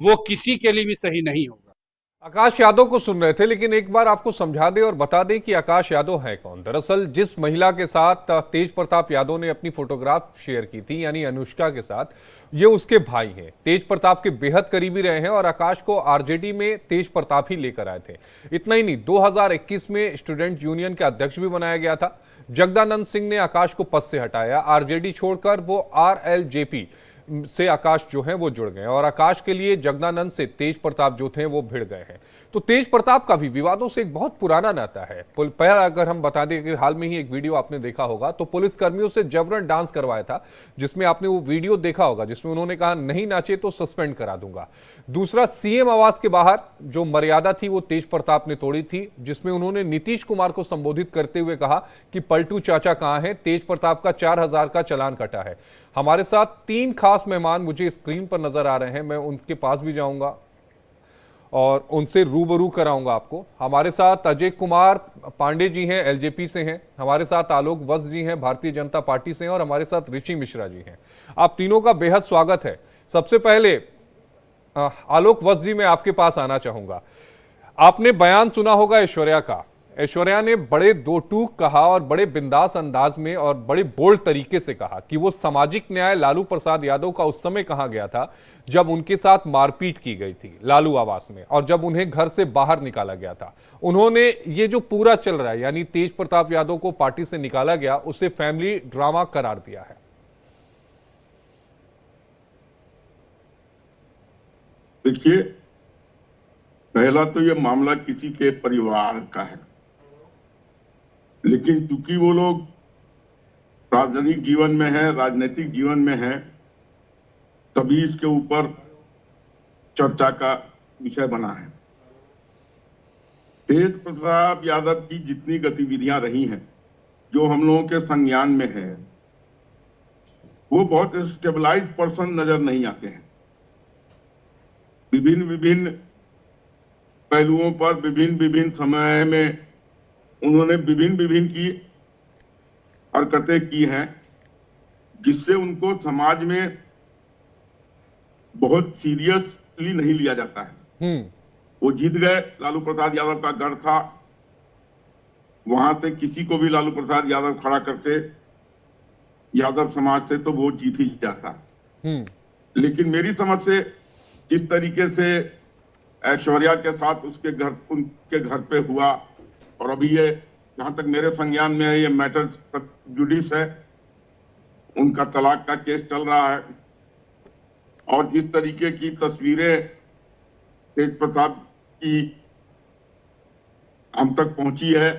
वो किसी के लिए भी सही नहीं होगा। आकाश यादव को सुन रहे थे, लेकिन एक बार आपको समझा दें और बता दें कि आकाश यादव है कौन। दरअसल जिस महिला के साथ तेज प्रताप यादव ने अपनी फोटोग्राफ शेयर की थी, यानी अनुष्का के साथ, ये उसके भाई हैं। तेज प्रताप के बेहद करीबी रहे हैं और आकाश को आरजेडी में तेज प्रताप ही लेकर आए थे। इतना ही नहीं, 2021 में स्टूडेंट यूनियन के अध्यक्ष भी बनाया गया था। जगदानंद सिंह ने आकाश को पद से हटाया। आरजेडी छोड़कर वो आरएलजेपी से आकाश जो है वो जुड़ गए और आकाश के लिए जगदानंद से तेज प्रताप जो थे वो भिड़ गए हैं। तो तेज प्रताप का भी विवादों से एक बहुत पुराना नाता है। पहला अगर हम बता दें कि हाल में ही एक वीडियो आपने देखा होगा, तो पुलिस कर्मियों से जबरन डांस करवाया था, जिसमें आपने वो वीडियो देखा होगा, जिसमें उन्होंने कहा नहीं नाचे तो सस्पेंड करा दूंगा। दूसरा, सीएम आवास के बाहर जो मर्यादा थी वो तेज प्रताप ने तोड़ी थी, जिसमें उन्होंने नीतीश कुमार को संबोधित करते हुए कहा कि पलटू चाचा कहां है। तेज प्रताप का 4000 का चालान कटा है। हमारे साथ 3 खास मेहमान मुझे स्क्रीन पर नजर आ रहे हैं, मैं उनके पास भी जाऊंगा और उनसे रूबरू कराऊंगा आपको। हमारे साथ अजय कुमार पांडे जी हैं, एलजेपी से हैं। हमारे साथ आलोक वत्स जी हैं, भारतीय जनता पार्टी से हैं। और हमारे साथ ऋषि मिश्रा जी हैं। आप तीनों का बेहद स्वागत है। सबसे पहले आलोक वत्स जी, मैं आपके पास आना चाहूंगा। आपने बयान सुना होगा ऐश्वर्या का। ऐश्वर्या ने बड़े दो टूक कहा और बड़े बिंदास अंदाज में और बड़े बोल्ड तरीके से कहा कि वो सामाजिक न्याय लालू प्रसाद यादव का उस समय कहा गया था जब उनके साथ मारपीट की गई थी लालू आवास में, और जब उन्हें घर से बाहर निकाला गया था। उन्होंने ये जो पूरा चल रहा है, यानी तेज प्रताप यादव को पार्टी से निकाला गया, उसे फैमिली ड्रामा करार दिया है। देखिए, पहला तो ये मामला किसी के परिवार का है, लेकिन चूंकि वो लोग सार्वजनिक जीवन में है, राजनीतिक जीवन में है, तभी इसके ऊपर चर्चा का विषय बना है। तेज प्रताप यादव की जितनी गतिविधियां रही हैं, जो हम लोगों के संज्ञान में है, वो बहुत स्टेबलाइज पर्सन नजर नहीं आते हैं। विभिन्न पहलुओं पर विभिन्न समय में उन्होंने विभिन्न की हरकतें की हैं, जिससे उनको समाज में बहुत सीरियसली नहीं लिया जाता है। वो जीत गए, लालू प्रसाद यादव का गढ़ था, वहां से किसी को भी लालू प्रसाद यादव खड़ा करते यादव समाज से, तो वो जीत ही जाता। लेकिन मेरी समझ से जिस तरीके से ऐश्वर्या के साथ उनके घर पे हुआ, और अभी ये जहां तक मेरे संज्ञान में है, ये मैटर जुडिस है, उनका तलाक का केस चल रहा है, और जिस तरीके की तस्वीरें तेज प्रताप की हम तक पहुंची है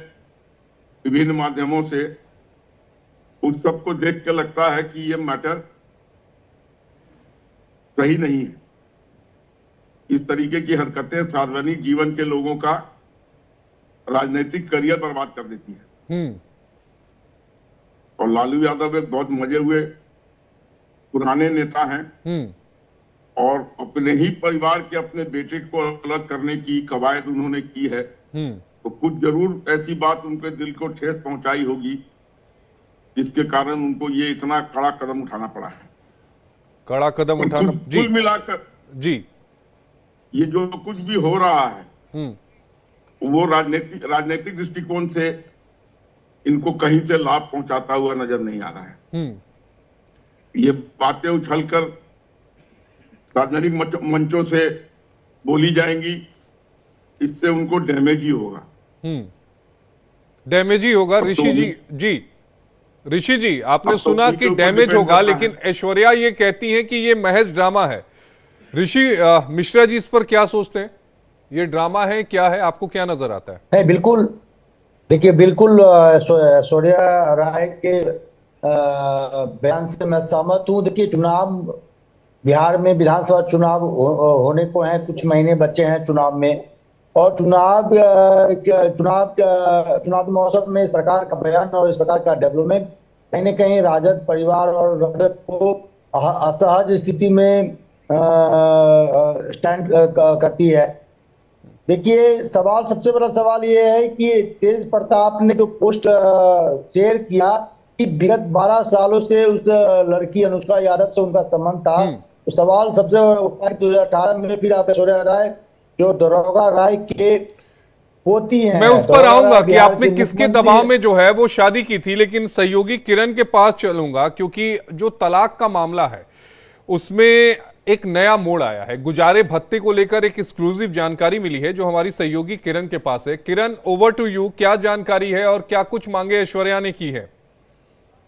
विभिन्न माध्यमों से, उस सब को देख के लगता है कि ये मैटर सही नहीं है। इस तरीके की हरकतें सार्वजनिक जीवन के लोगों का राजनीतिक करियर बर्बाद कर देती है। और लालू यादव एक बहुत मजे हुए पुराने नेता हैं, और अपने ही परिवार के अपने बेटे को अलग करने की कवायद उन्होंने की है, तो कुछ जरूर ऐसी बात उनके दिल को ठेस पहुंचाई होगी, जिसके कारण उनको ये इतना कड़ा कदम उठाना पड़ा है। कड़ा कदम उठाना, कुल मिलाकर जी, ये जो कुछ भी हो रहा है वो राजनीतिक दृष्टिकोण से इनको कहीं से लाभ पहुंचाता हुआ नजर नहीं आ रहा है। ये बातें उछलकर राजनीतिक मंचों से बोली जाएंगी, इससे उनको डैमेज ही होगा। डैमेज ही होगा। ऋषि जी, आपने सुना कि डैमेज होगा, लेकिन ऐश्वर्या ये कहती हैं कि ये महज ड्रामा है। ऋषि मिश्रा जी, इस पर क्या सोचते हैं? ये ड्रामा है, क्या है, आपको क्या नजर आता है? नहीं, बिल्कुल। देखिए, बिल्कुल ऐश्वर्या राय के बयान से मैं सहमत हूँ। देखिए, चुनाव बिहार में विधानसभा चुनाव होने को हैं, कुछ महीने बचे हैं चुनाव में, और चुनाव मौसम में इस प्रकार का बयान और इस प्रकार का डेवलपमेंट कहीं न कहीं राजद परिवार और राजद को असहज स्थिति में स्टैंड करती है। देखिए, सबसे बड़ा सवाल ये है कि तेज प्रताप ने जो पोस्ट शेयर किया कि विगत 12 सालों से उस लड़की अनुष्का यादव से उनका संबंध था, तो सवाल सबसे उठा है 2018 में फिर आप ऐश्वर्या राय जो दरोगा राय के पोती हैं। मैं उस पर दरोगा आऊंगा राय कि बिहार आपने की किसके मुख्यमंत्री दबाव है। में जो है वो शादी की थी, लेकिन सहयोगी किरण के पास चलूंगा क्योंकि जो तलाक का मामला है उसमें एक नया मोड़ आया है। गुजारे भत्ते को लेकर एक एक्सक्लूसिव जानकारी मिली है जो हमारी सहयोगी किरण के पास है। किरण, ओवर टू यू, क्या जानकारी है और क्या कुछ मांगे ऐश्वर्या ने की है?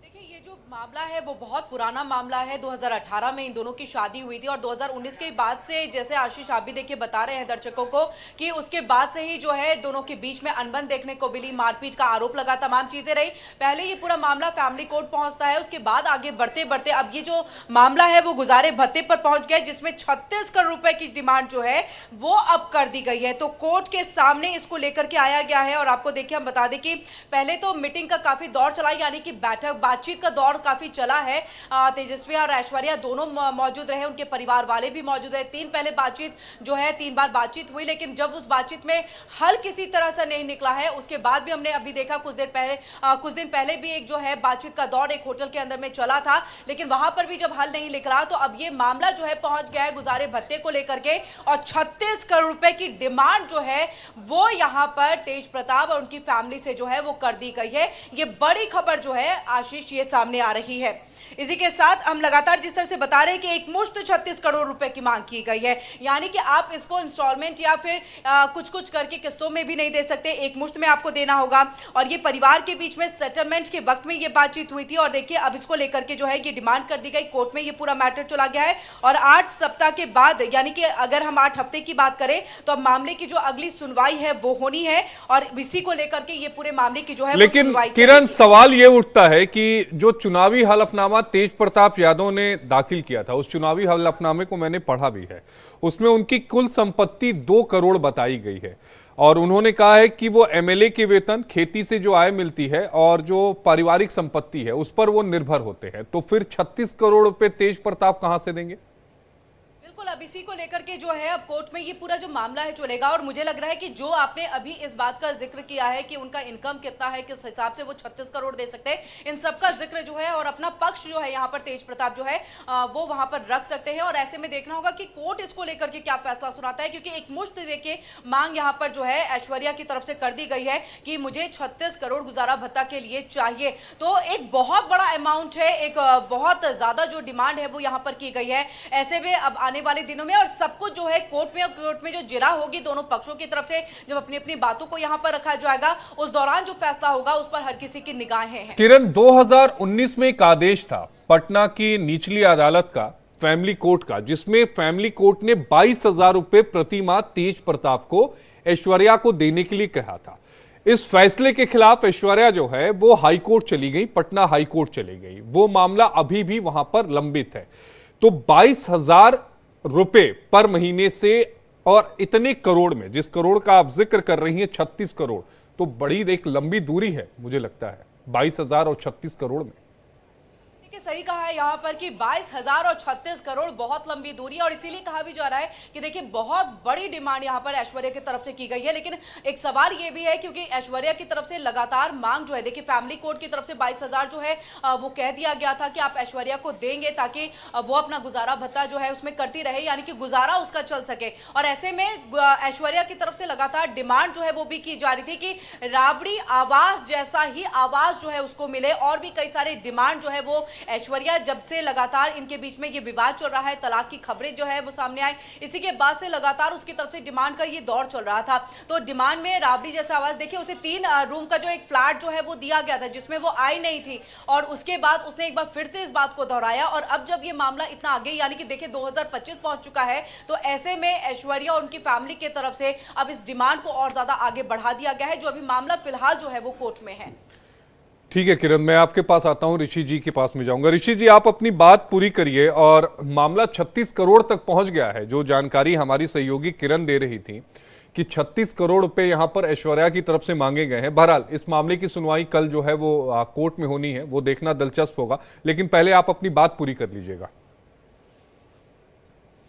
देखिए, ये जो मामला है वो बहुत पुराना मामला है। 2018 में इन दोनों की शादी हुई थी और 2019 के बाद से, जैसे आशीष आप भी देखिए बता रहे हैं दर्शकों को, कि उसके बाद से ही जो है दोनों के बीच में अनबन देखने को मिली, मारपीट का आरोप लगा, तमाम चीजें रही। पहले ये पूरा मामला फैमिली कोर्ट पहुंचता है, उसके बाद आगे बढ़ते बढ़ते अब ये जो मामला है वो गुजारे भत्ते पर पहुंच गया, जिसमें 36 करोड़ रुपए की डिमांड जो है वो अब कर दी गई है। तो कोर्ट के सामने इसको लेकर के आया गया है। और आपको देखिए हम बता दें कि पहले तो मीटिंग का काफी दौर चला, यानी कि बैठक बातचीत का दौर काफी चला है। तेजस्वी और ऐश्वर्या दोनों मौजूद रहे, उनके परिवार वाले भी मौजूद है। तीन बार बातचीत हुई, लेकिन जब उस बातचीत में हल किसी तरह से नहीं निकला है, उसके बाद भी हमने अभी देखा कुछ दिन पहले भी एक जो है बातचीत का दौर एक होटल के अंदर में चला था, लेकिन वहां पर भी जब हल नहीं निकला तो अब ये मामला जो है पहुंच गया है गुजारे भत्ते को लेकर के, और 36 करोड़ रुपए की डिमांड जो है वो यहां पर तेज प्रताप और उनकी फैमिली से जो है वो कर दी गई है। ये बड़ी खबर जो है आशीष ये सामने आ रही है। इसी के साथ हम लगातार जिस तरह से बता रहे हैं कि एक मुश्त 36 करोड़ रुपए की मांग की गई है, यानी कि आप इसको इंस्टॉलमेंट या फिर कुछ कुछ करके किस्तों में भी नहीं दे सकते, एक मुश्त में आपको देना होगा। और ये परिवार के बीच में सेटलमेंट के वक्त में ये बातचीत हुई थी, और देखिए अब इसको लेकर के जो है ये डिमांड कर दी गई, कोर्ट में ये पूरा मैटर चला गया है। और 8 सप्ताह के बाद, यानी कि अगर हम 8 हफ्ते की बात करें तो अब मामले की जो अगली सुनवाई है वो होनी है, और इसी को लेकर के ये पूरे मामले की जो है लेकिन किरण, सवाल यह उठता है कि जो चुनावी हलफनामा तेज प्रताप यादव ने दाखिल किया था, उस चुनावी हलफनामे को मैंने पढ़ा भी है, उसमें उनकी कुल संपत्ति 2 करोड़ बताई गई है। और उन्होंने कहा है कि वो एमएलए के वेतन, खेती से जो आय मिलती है और जो पारिवारिक संपत्ति है उस पर वो निर्भर होते हैं। तो फिर 36 करोड़ रुपए तेज प्रताप कहां से देंगे? बिल्कुल, अब इसी को लेकर के जो है अब कोर्ट में ये पूरा जो मामला है चलेगा। और मुझे लग रहा है कि जो आपने अभी इस बात का जिक्र किया है कि उनका इनकम कितना है, किस हिसाब से वो 36 करोड़ दे सकते हैं, इन सब का जिक्र जो है और अपना पक्ष जो है यहाँ पर तेज प्रताप जो है वो वहां पर रख सकते हैं। और ऐसे में देखना होगा कि कोर्ट इसको लेकर के क्या फैसला सुनाता है, क्योंकि एक मुश्त देखिए मांग यहाँ पर जो है ऐश्वर्या की तरफ से कर दी गई है कि मुझे 36 करोड़ गुजारा भत्ता के लिए चाहिए। तो एक बहुत बड़ा अमाउंट है, एक बहुत ज्यादा जो डिमांड है वो यहाँ पर की गई है। ऐसे में अब आने वाले दिनों में और सब कुछ जो है कोर्ट में जो जिरा होगी दोनों पक्षों की तरफ से, जब अपनी अपनी बातों को यहां पर रखा जाएगा, उस दौरान जो फैसला होगा उस पर हर किसी की निगाहें हैं। किरण, 2019 में एक आदेश था पटना की निचली अदालत का, फैमिली कोर्ट का, जिसमें फैमिली कोर्ट ने 22,000 रुपए प्रति माह तेज प्रताप को ऐश्वर्या को देने के लिए कहा था। इस फैसले के खिलाफ ऐश्वर्या जो है वो हाईकोर्ट चली गई, पटना हाईकोर्ट चली गई। वो मामला अभी भी वहां पर लंबित है। तो 22,000 रुपए पर महीने से, और इतने करोड़ में, जिस करोड़ का आप जिक्र कर रही हैं 36 करोड़, तो बड़ी एक लंबी दूरी है मुझे लगता है 22,000 और 36 करोड़ में। सही कहा है यहाँ पर कि 22,000 और 36 करोड़ बहुत लंबी दूरी है। और इसीलिए कहा भी जा रहा है कि देखिए बहुत बड़ी डिमांड यहाँ पर ऐश्वर्या की तरफ से की गई है। लेकिन एक सवाल ये भी है, क्योंकि ऐश्वर्या की तरफ से लगातार मांग जो है, देखिए फैमिली कोर्ट की तरफ से 22,000 जो है वो कह दिया गया था कि आप ऐश्वर्या को देंगे ताकि वो अपना गुजारा भत्ता जो है उसमें करती रहे, यानी कि गुजारा उसका चल सके। और ऐसे में ऐश्वर्या की तरफ से लगातार डिमांड जो है वो भी की जा रही थी कि राबड़ी आवास जैसा ही आवास जो है उसको मिले, और भी कई सारे डिमांड जो है वो ऐश्वर्या, जब से लगातार इनके बीच में ये विवाद चल रहा है, तलाक की खबरें जो है वो सामने आई, इसी के बाद से लगातार उसकी तरफ से डिमांड का ये दौर चल रहा था। तो डिमांड में राबड़ी जैसा आवाज, देखिए उसे 3 रूम का जो एक फ्लैट जो है वो दिया गया था, जिसमें वो आई नहीं थी, और उसके बाद उसने एक बार फिर से इस बात को दोहराया। और अब जब ये मामला इतना आगे, यानी कि देखिए 2025 पहुंच चुका है, तो ऐसे में ऐश्वर्या और उनकी फैमिली की तरफ से अब इस डिमांड को और ज्यादा आगे बढ़ा दिया गया है, जो अभी मामला फिलहाल जो है वो कोर्ट में है। ठीक है किरण, मैं आपके पास आता हूं, ऋषि जी के पास में जाऊंगा। ऋषि जी, आप अपनी बात पूरी करिए। और मामला 36 करोड़ तक पहुंच गया है, जो जानकारी हमारी सहयोगी किरण दे रही थी कि 36 करोड़ रुपए यहां पर ऐश्वर्या की तरफ से मांगे गए हैं। बहरहाल इस मामले की सुनवाई कल जो है वो कोर्ट में होनी है, वो देखना दिलचस्प होगा, लेकिन पहले आप अपनी बात पूरी कर लीजिएगा।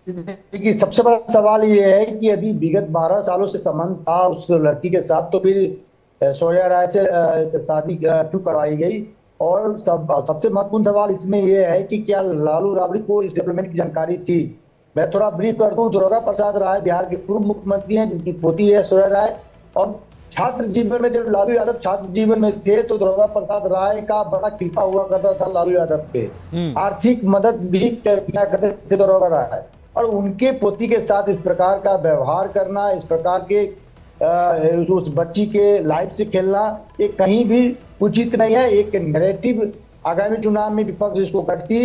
देखिए सबसे बड़ा सवाल ये है कि यदि विगत 12 सालों से संबंध था उस लड़की के साथ, तो फिर ऐश्वर्या राय से शादी क्यों करवाई गई? और सबसे महत्वपूर्ण सवाल इसमें यह है कि क्या लालू राबड़ी को इस डेवलपमेंट की जानकारी थी। मैं थोड़ा ब्रीफ कर दूं, दुर्गा प्रसाद राय बिहार के पूर्व मुख्यमंत्री हैं, जिनकी पोती है ऐश्वर्या राय। और छात्र जीवन में जब लालू यादव छात्र जीवन में थे तो दुर्गा प्रसाद राय का बड़ा कृपा हुआ करता था लालू यादव पे, आर्थिक मदद भी किया करते थे दुर्गा राय। और उनके पोती के साथ इस प्रकार का व्यवहार करना, इस प्रकार के उस बच्ची के लाइफ से खेलना, ये कहीं भी उचित नहीं है। एक नैरेटिव आगामी चुनाव में विपक्ष इसको करती,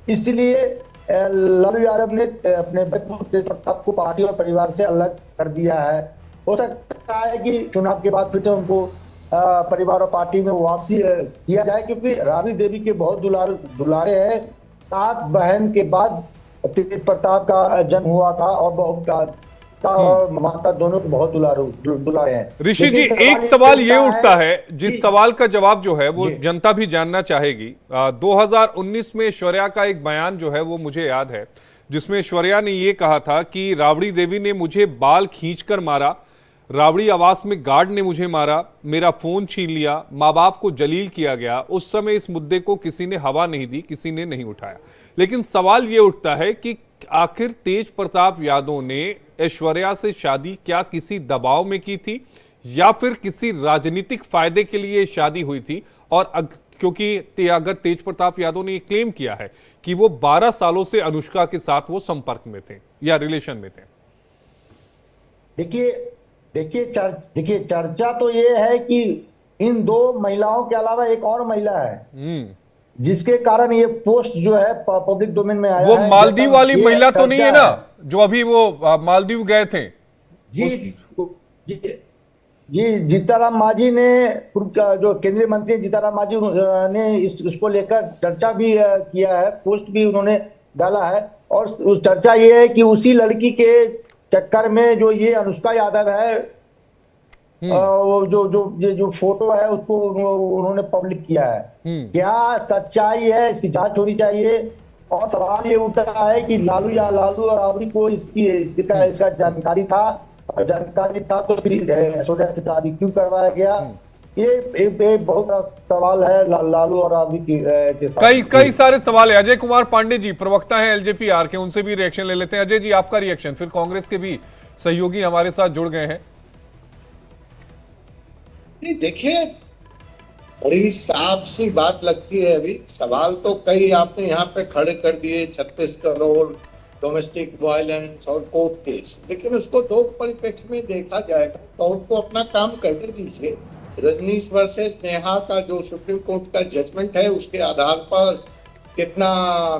इसलिए लालू यादव ने अपने प्रताप को पार्टी और परिवार से अलग कर दिया है। हो सकता है कि चुनाव के बाद फिर से उनको परिवार और पार्टी में वापसी किया जाए, क्योंकि राबड़ी देवी के बहुत दुलारे हैं। 7 बहन के बाद तेज प्रताप का जन्म हुआ था और बहुत और माता दोनों को बहुत दुलारे हैं। ऋषि जी, एक सवाल ये उठता है, जिस सवाल का जवाब जो है वो जनता भी जानना चाहेगी। 2019 में ऐश्वर्या का एक बयान जो है वो मुझे याद है, जिसमें ऐश्वर्या ने ये कहा था कि राबड़ी देवी ने मुझे बाल खींचकर मारा, राबड़ी आवास में गार्ड ने मुझे मारा, मेरा फोन छीन लिया, माँ बाप को जलील किया गया। उस समय इस मुद्दे को किसी ने हवा नहीं दी, किसी ने नहीं उठाया। लेकिन सवाल ये उठता है कि आखिर तेज प्रताप यादव ने ऐश्वर्या से शादी क्या किसी दबाव में की थी या फिर किसी राजनीतिक फायदे के लिए शादी हुई थी? और क्योंकि अगर तेज प्रताप यादव ने ये क्लेम किया है कि वो 12 सालों से अनुष्का के साथ वो संपर्क में थे या रिलेशन में थे। देखिए चर्चा तो ये है कि इन 2 महिलाओं के अलावा एक और महिला है जिसके कारण ये पोस्ट जो है पब्लिक डोमेन में आया है। वो मालदीव वाली महिला तो नहीं है ना, जो अभी वो मालदीव गए थे? जी जीताराम मांझी ने, जो केंद्रीय मंत्री जीताराम मांझी ने इसको लेकर चर्चा भी किया है, पोस्ट भी उन्होंने डाला है। और चर्चा ये है कि उसी लड़की के चक्कर में जो ये अनुष्का यादव है, जो फोटो है उसको उन्होंने पब्लिक किया है। क्या सच्चाई है, इसकी जांच होनी चाहिए। और सवाल ये उठता है कि लालू और राबड़ी को इसका जानकारी था, और जानकारी था तो फिर ऐश्वर्या से शादी क्यों करवाया गया? ये बहुत बड़ा सवाल है लालू और राबड़ी के साथ। कई सारे सवाल है। अजय कुमार पांडे जी प्रवक्ता हैं एलजेपी-आर के, उनसे भी रिएक्शन ले लेते हैं। अजय जी, आपका रिएक्शन, फिर कांग्रेस के भी सहयोगी हमारे साथ जुड़ गए हैं। देखिए, बड़ी साफ सी बात लगती है। अभी सवाल तो कई आपने यहाँ पे खड़े कर दिए, 36 करोड़, डोमेस्टिक वायलेंस और कोर्ट केस, लेकिन उसको 2 परिप्रेक्ष्य में देखा जाएगा। कोर्ट को अपना काम करने दीजिए। रजनीश वर्सेस नेहा का जो सुप्रीम कोर्ट का जजमेंट है, उसके आधार पर कितना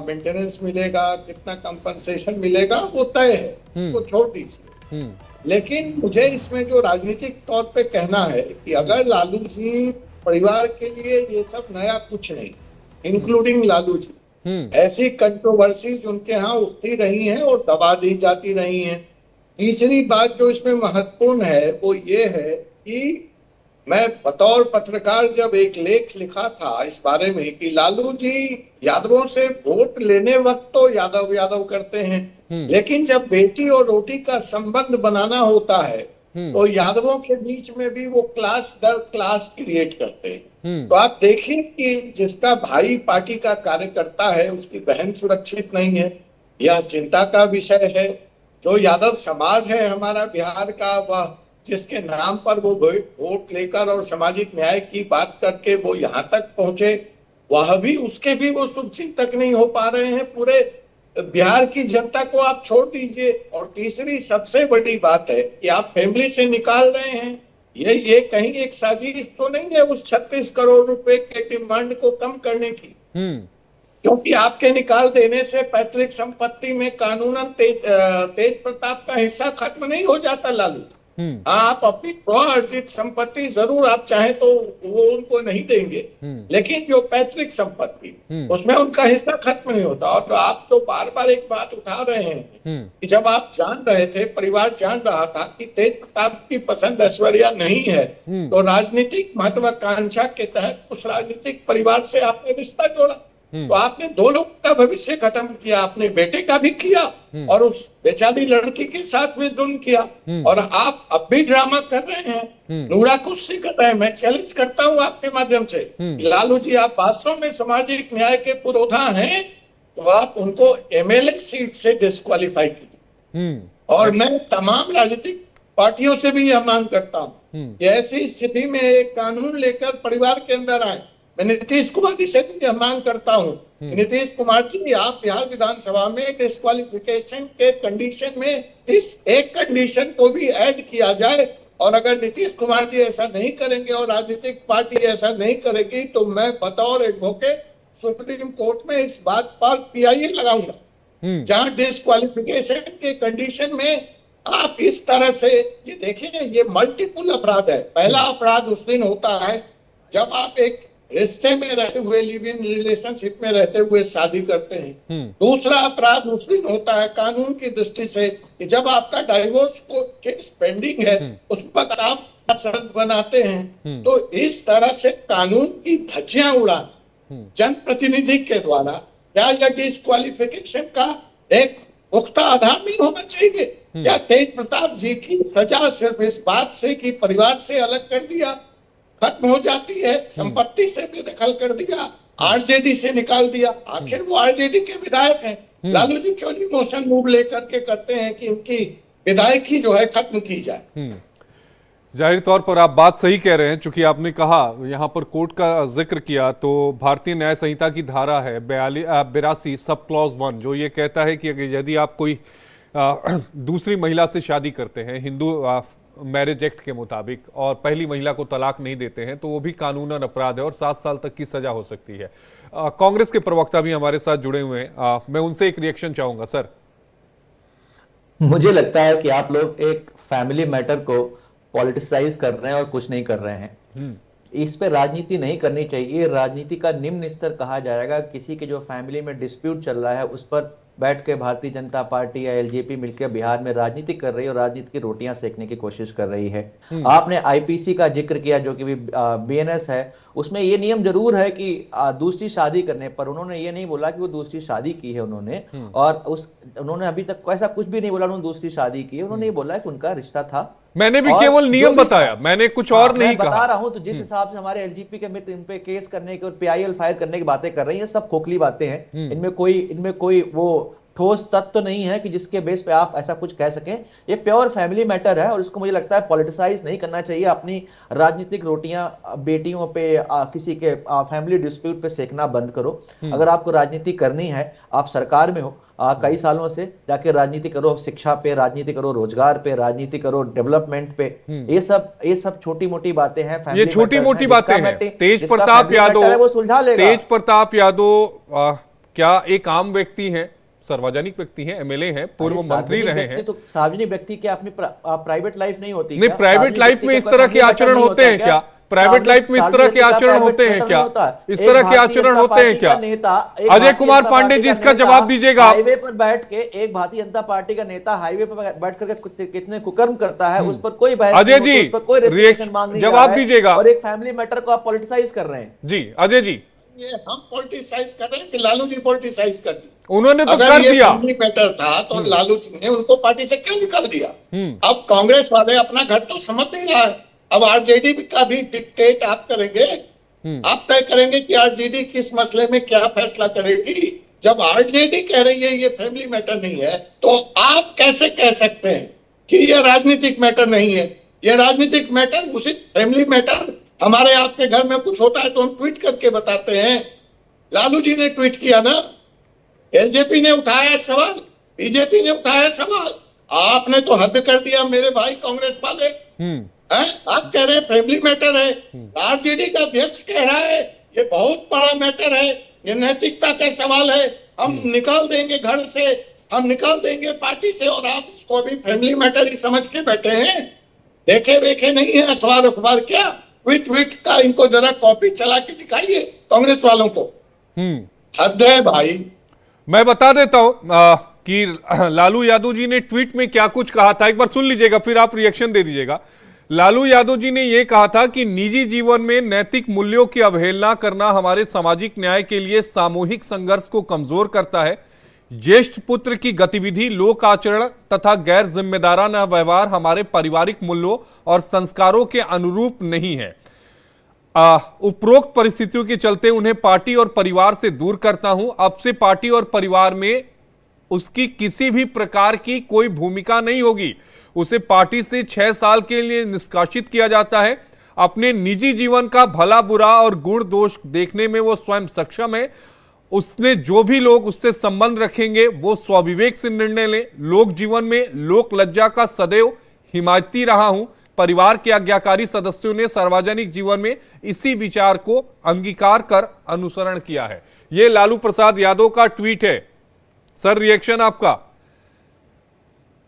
मेंटेनेंस मिलेगा, कितना कंपनसेशन मिलेगा, वो तय है, उसको छोड़ दीजिए। लेकिन मुझे इसमें जो राजनीतिक तौर पे कहना है कि अगर लालू जी परिवार के लिए ये सब नया कुछ नहीं, इंक्लूडिंग लालू जी, ऐसी कंट्रोवर्सीज उनके यहाँ उठती रही हैं और दबा दी जाती रही हैं। तीसरी बात जो इसमें महत्वपूर्ण है वो ये है कि मैं बतौर पत्रकार जब एक लेख लिखा था इस बारे में कि लालू जी यादवों से वोट लेने वक्त तो यादव करते हैं, लेकिन जब बेटी और रोटी का संबंध बनाना होता है तो यादवों के बीच में भी वो क्लास दर क्लास क्रिएट करते हैं। तो आप देखिए कि जिसका भाई पार्टी का कार्यकर्ता है उसकी बहन सुरक्षित नहीं है, यह चिंता का विषय है। जो यादव समाज है हमारा बिहार का, वह जिसके नाम पर वो वोट लेकर और सामाजिक न्याय की बात करके वो यहाँ तक पहुंचे, वह भी उसके भी वो सुरक्षित तक नहीं हो पा रहे हैं। पूरे बिहार की जनता को आप छोड़ दीजिए। और तीसरी सबसे बड़ी बात है कि आप फैमिली से निकाल रहे हैं, ये कहीं एक साजिश तो नहीं है उस 36 करोड़ रुपए के डिमांड को कम करने की? क्योंकि आपके निकाल देने से पैतृक संपत्ति में कानूनन तेज प्रताप का हिस्सा खत्म नहीं हो जाता लालू। आप अपनी स्व अर्जित संपत्ति जरूर आप चाहें तो वो उनको नहीं देंगे, लेकिन जो पैतृक संपत्ति उसमें उनका हिस्सा खत्म नहीं होता। और आप तो बार बार एक बात उठा रहे हैं कि जब आप जान रहे थे, परिवार जान रहा था कि तेज प्रताप की पसंद ऐश्वर्या नहीं है, तो राजनीतिक महत्वाकांक्षा के तहत उस राजनीतिक परिवार से आपने रिश्ता जोड़ा। तो आपने 2 लोग का भविष्य खत्म किया, अपने बेटे का भी किया और उस बेचारी लड़की के साथ भी जुल्म किया। और आप अब भी ड्रामा कर रहे हैं, नूरा कुश्ती कर रहे हैं। मैं चैलेंज करता हूं आपके माध्यम से, लालू जी आप वास्तव में सामाजिक न्याय के पुरोधा हैं तो आप उनको एमएलए सीट से डिस्क्वालीफाई कीजिए। और मैं तमाम राजनीतिक पार्टियों से भी यह मांग करता हूं कि ऐसी स्थिति में एक कानून लेकर परिवार के अंदर आए। मैं नीतीश कुमार जी से भी यह मांग करता हूं, नीतीश कुमार जी आप बिहार विधानसभा में डिस्क्वालिफिकेशन के कंडीशन में इस एक कंडीशन को भी ऐड किया जाए। और अगर नीतीश कुमार जी ऐसा नहीं करेंगे और राजनीतिक पार्टी ऐसा नहीं करेगी तो मैं बतौर एडवोकेट सुप्रीम कोर्ट में इस बात पर पीआईएल लगाऊंगा, जहां डिस्क्वालिफिकेशन के कंडीशन में आप इस तरह से, ये देखिए ये मल्टीपल अपराध है। पहला अपराध उस दिन होता है जब आप एक रिश्ते में रहते हुए, लिव इन रिलेशनशिप में रहते हुए शादी करते हैं। दूसरा अपराध उस दिन होता है कानून की दृष्टि से कि जब आपका डाइवोर्स को केस पेंडिंग है, उस पर आप शर्त बनाते हैं। तो इस तरह से कानून की धज्जियां उड़ाना जनप्रतिनिधि के द्वारा, क्या यह डिस्क्वालिफिकेशन का एक पुख्ता आधार नहीं होना चाहिए? क्या तेज प्रताप जी की सजा सिर्फ इस बात से कि परिवार से अलग कर दिया, खत्म हो जाती है, संपत्ति से बेदखल कर दिया, आरजेडी से निकाल दिया? आखिर वो आरजेडी के विधायक हैं, लालू जी क्यों नहीं मोशन मूव लेकर के करते हैं कि उनकी विधायकी जो है खत्म की जाए? जाहिर तौर पर आप बात सही कह रहे हैं। चूंकि आपने कहा यहाँ पर कोर्ट का जिक्र किया, तो भारतीय न्याय संहिता की धारा है 82 सब क्लॉज 1 जो ये कहता है कि यदि आप कोई दूसरी महिला से शादी करते हैं हिंदू मैरिज एक्ट के मुताबिक और पहली महिला को तलाक नहीं देते हैं तो वो भी कानूनन अपराध है और 7 साल तक की सजा हो सकती है। कांग्रेस के प्रवक्ता भी हमारे साथ जुड़े हुए हैं, मैं उनसे एक रिएक्शन चाहूंगा। सर, मुझे लगता है कि आप लोग एक फैमिली मैटर को पॉलिटिसाइज कर रहे हैं और कुछ नहीं कर रहे हैं। इस पे राजनीति नहीं करनी चाहिए। राजनीति का निम्न स्तर कहा जाएगा किसी के जो फैमिली में डिस्प्यूट चल रहा है उस पर बैठ के भारतीय जनता पार्टी या एलजेपी मिलकर बिहार में राजनीति कर रही है और राजनीति की रोटियां सेकने की कोशिश कर रही है। आपने आईपीसी का जिक्र किया जो कि बीएनएस है, उसमें ये नियम जरूर है कि दूसरी शादी करने पर, उन्होंने ये नहीं बोला कि वो दूसरी शादी की है उन्होंने, और उन्होंने अभी तक ऐसा कुछ भी नहीं बोला उन्होंने दूसरी शादी की है। उन्होंने ये बोला कि उनका रिश्ता था। मैंने भी केवल नियम बताया, मैंने कुछ और नहीं कहा। बता रहा हूं तो जिस हिसाब से हमारे एलजीपी के मित्र इन पे केस करने की और पीआईएल फायर करने की बातें कर रही हैं, सब खोखली बातें हैं। इनमें कोई वो ठोस तत्व नहीं है कि जिसके बेस पे आप ऐसा कुछ कह सकें। ये प्योर फैमिली मैटर है और इसको मुझे लगता है पॉलिटिसाइज नहीं करना चाहिए। अपनी राजनीतिक रोटियां बेटियों पे किसी के फैमिली डिस्प्यूट पे सेकना बंद करो। अगर आपको राजनीति करनी है, आप सरकार में हो कई सालों से, जाके राजनीति करो, शिक्षा पे राजनीति करो, रोजगार पे राजनीति करो, डेवलपमेंट पे। ये सब छोटी मोटी बातें हैं। ये छोटी मोटी बातें हैं। तेज प्रताप यादव क्या एक आम व्यक्ति है, सार्वजनिक व्यक्ति हैं, एमएलए हैं, पूर्व मंत्री रहे हैं? तो सार्वजनिक व्यक्ति की अपनी प्राइवेट लाइफ नहीं होती? नहीं, प्राइवेट लाइफ में इस तरह के आचरण होते हैं क्या? प्राइवेट लाइफ में इस तरह के आचरण होते हैं क्या? इस तरह के आचरण होते हैं क्या? अजय कुमार पांडे जी इसका जवाब दीजिएगा। हाईवे पर बैठ के एक भारतीय जनता पार्टी का नेता हाईवे पर बैठ करके कितने कुकर्म करता है उस पर कोई बहस, अजय जी जवाब दीजिएगा। और एक फैमिली मैटर को आप पॉलिटिसाइज कर रहे हैं। जी अजय जी, ये हम पॉलिटिसाइज कर रहे हैं कि लालू जी पॉलिटिसाइज कर दी? उन्होंने तो अगर कर ये दिया। फैमिली मैटर था तो लालू जी ने उनको पार्टी से क्यों निकाल दिया? अब कांग्रेस वाले अपना घर तो समझ नहीं रहा है। अब आरजेडी का भी डिक्टेट आप करेंगे, आप तय करेंगे कि आरजेडी किस मसले में क्या फैसला करेगी। जब आरजेडी कह रही है ये फैमिली मैटर नहीं है, तो आप कैसे कह सकते हैं कि ये राजनीतिक मैटर नहीं है? ये राजनीतिक मैटर, उसी फैमिली मैटर। हमारे आपके घर में कुछ होता है तो हम ट्वीट करके बताते हैं। लालू जी ने ट्वीट किया ना, एलजेपी ने उठाया सवाल, बीजेपी ने उठाया सवाल, आपने तो हद कर दिया मेरे भाई कांग्रेस वाले। आप कह रहे हैं फैमिली मैटर है, आरजेडी का अध्यक्ष कह रहा है ये बहुत बड़ा मैटर है, ये नैतिकता का सवाल है, हम निकाल देंगे घर से, हम निकाल देंगे पार्टी से, और आप उसको अभी फैमिली मैटर ही समझ के बैठे हैं। देखे नहीं है अखबार क्या? ट्वीट का इनको जरा कॉपी चला के दिखाइए कांग्रेस वालों को। हद है भाई। मैं बता देता हूं कि लालू यादव जी ने ट्वीट में क्या कुछ कहा था, एक बार सुन लीजिएगा फिर आप रिएक्शन दे दीजिएगा। लालू यादव जी ने यह कहा था कि निजी जीवन में नैतिक मूल्यों की अवहेलना करना हमारे सामाजिक न्याय के लिए सामूहिक संघर्ष को कमजोर करता है। ज्येष्ठ पुत्र की गतिविधि, लोक आचरण तथा गैर जिम्मेदाराना व्यवहार हमारे पारिवारिक मूल्यों और संस्कारों के अनुरूप नहीं है। उपरोक्त परिस्थितियों के चलते उन्हें पार्टी और परिवार से दूर करता हूं। अब से पार्टी और परिवार में उसकी किसी भी प्रकार की कोई भूमिका नहीं होगी। उसे पार्टी से 6 साल के लिए निष्कासित किया जाता है। अपने निजी जीवन का भला बुरा और गुण दोष देखने में वो स्वयं सक्षम है। उसने जो भी लोग उससे संबंध रखेंगे वो स्वविवेक से निर्णय लें। लोक जीवन में लोक लज्जा का सदैव हिमायती रहा हूं। परिवार के आज्ञाकारी सदस्यों ने सार्वजनिक जीवन में इसी विचार को अंगीकार कर अनुसरण किया है। यह लालू प्रसाद यादव का ट्वीट है। सर, रिएक्शन आपका?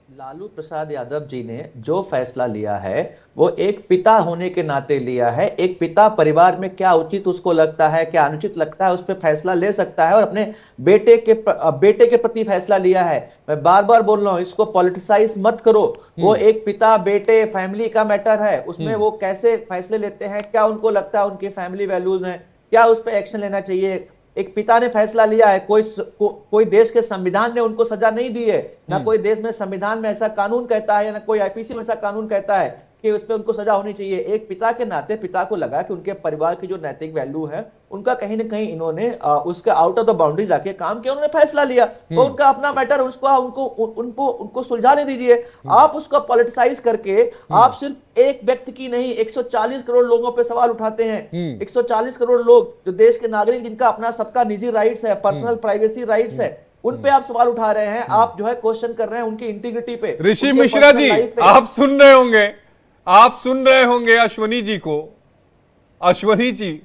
लालू प्रसाद यादव जी ने जो फैसला लिया है वो एक पिता होने के नाते लिया है। एक पिता परिवार में क्या उचित उसको लगता है, क्या अनुचित लगता है, उस पर फैसला ले सकता है और अपने बेटे के प्रति फैसला लिया है। मैं बार बार बोल रहा हूं, इसको पॉलिटिसाइज मत करो। वो एक पिता बेटे फैमिली का मैटर है। उसमें वो कैसे फैसले लेते हैं, क्या उनको लगता है उनकी फैमिली वैल्यूज हैं, क्या उस पर एक्शन लेना चाहिए। एक पिता ने फैसला लिया है। कोई देश के संविधान ने उनको सजा नहीं दी है। ना कोई देश में संविधान में ऐसा कानून कहता है, ना कोई आईपीसी में ऐसा कानून कहता है कि उस पर उनको सजा होनी चाहिए। एक पिता के नाते पिता को लगा कि उनके परिवार की जो नैतिक वैल्यू है उनका कहीं ना कहीं इन्होंने उसके आउट ऑफ द बाउंड्री जाके काम किया, उन्होंने फैसला लिया। तो उनका अपना मैटर, उनको सुलझाने दीजिए। आप उसको पॉलिटिसाइज करके आप सिर्फ एक व्यक्ति की नहीं 140 करोड़ लोगों पे सवाल उठाते हैं। 140 करोड़ लोग जो देश के नागरिक, जिनका अपना सबका निजी राइट्स है, पर्सनल प्राइवेसी राइट्स है, उन पे आप सवाल उठा रहे हैं। आप जो है क्वेश्चन कर रहे हैं उनकी इंटीग्रिटी पे। ऋषि मिश्रा जी, आप सुन रहे होंगे अश्वनी जी को। अश्वनी जी,